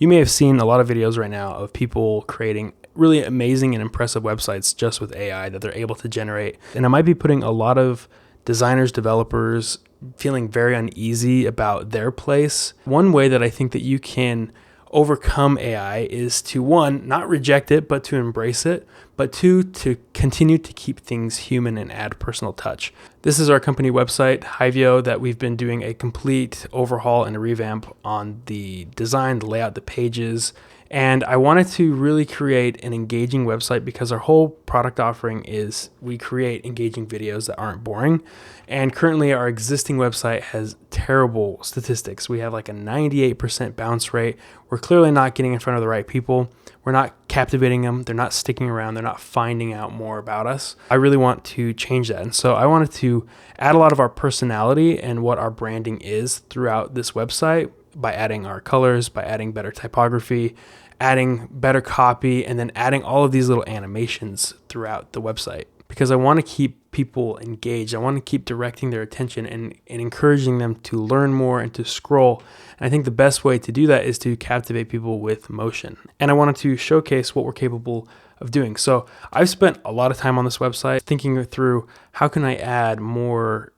You may have seen a lot of videos right now of people creating really amazing and impressive websites just with AI that they're able to generate. And it might be putting a lot of designers, developers feeling very uneasy about their place. One way that I think that you can overcome AI is to, one, not reject it, but to embrace it, but two, to continue to keep things human and add personal touch. This is our company website, Rive, that we've been doing a complete overhaul and a revamp on the design, the layout, the pages. And I wanted to really create an engaging website because our whole product offering is we create engaging videos that aren't boring. And currently our existing website has terrible statistics. We have like a 98% bounce rate. We're clearly not getting in front of the right people. We're not captivating them. They're not sticking around. They're not finding out more about us. I really want to change that. And so I wanted to add a lot of our personality and what our branding is throughout this website by adding our colors, by adding better typography, adding better copy, and then adding all of these little animations throughout the website. Because I want to keep people engaged. I want to keep directing their attention and encouraging them to learn more and to scroll. And I think the best way to do that is to captivate people with motion. And I wanted to showcase what we're capable of doing. So I've spent a lot of time on this website thinking through how can I add more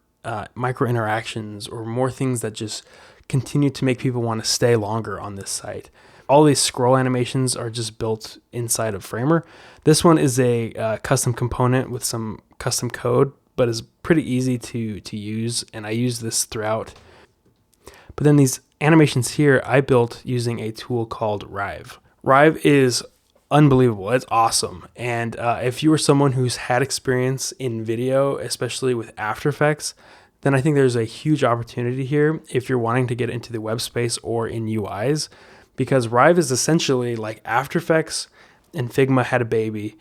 micro interactions or more things that just continue to make people want to stay longer on this site. All these scroll animations are just built inside of Framer. This one is a custom component with some custom code, but is pretty easy to use, and I use this throughout. But then these animations here, I built using a tool called Rive. Rive is unbelievable. It's awesome. And if you are someone who's had experience in video, especially with After Effects, then I think there's a huge opportunity here if you're wanting to get into the web space or in UIs. Because Rive is essentially like After Effects and Figma had a baby,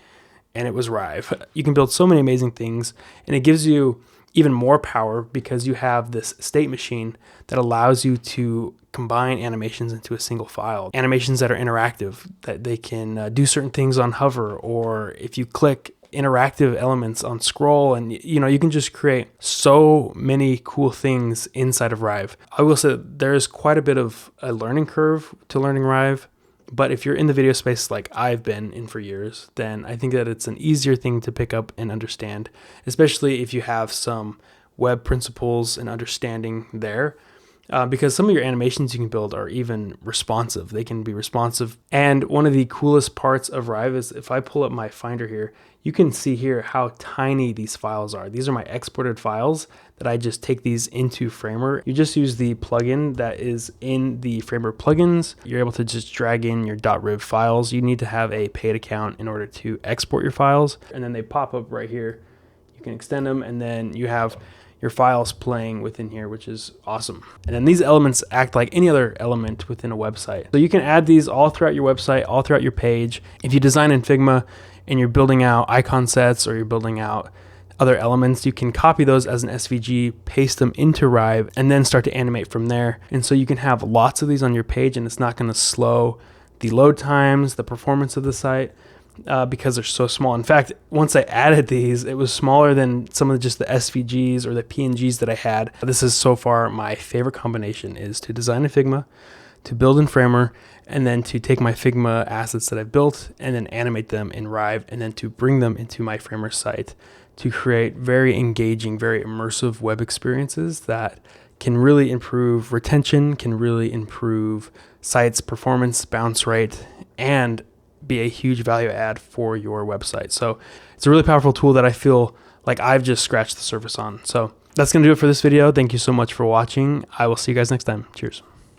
and it was Rive. You can build so many amazing things, and it gives you even more power because you have this state machine that allows you to combine animations into a single file. Animations that are interactive, that they can do certain things on hover, or if you click interactive elements on scroll, and you can just create so many cool things inside of Rive. I will say that there's quite a bit of a learning curve to learning Rive, but if you're in the video space like I've been in for years, then I think that it's an easier thing to pick up and understand, especially if you have some web principles and understanding there. Because some of your animations you can build are even responsive. They can be responsive. And one of the coolest parts of Rive is if I pull up my Finder here, you can see here how tiny these files are. These are my exported files that I just take these into Framer. You just use the plugin that is in the Framer plugins. You're able to just drag in your .riv files. You need to have a paid account in order to export your files. And then they pop up right here. You can extend them, and then you have your files playing within here, which is awesome. And then these elements act like any other element within a website. So you can add these all throughout your website, all throughout your page. If you design in Figma and you're building out icon sets or you're building out other elements, you can copy those as an SVG, paste them into Rive, and then start to animate from there. And so you can have lots of these on your page, and it's not gonna slow the load times, the performance of the site, because they're so small. In fact, once I added these, it was smaller than some of just the SVGs or the PNGs that I had. This is so far my favorite combination, is to design in Figma, to build in Framer, and then to take my Figma assets that I've built and then animate them in Rive, and then to bring them into my Framer site to create very engaging, very immersive web experiences that can really improve retention, can really improve sites' performance, bounce rate, and be a huge value add for your website. So it's a really powerful tool that I feel like I've just scratched the surface on. So that's going to do it for this video. Thank you so much for watching. I will see you guys next time. Cheers.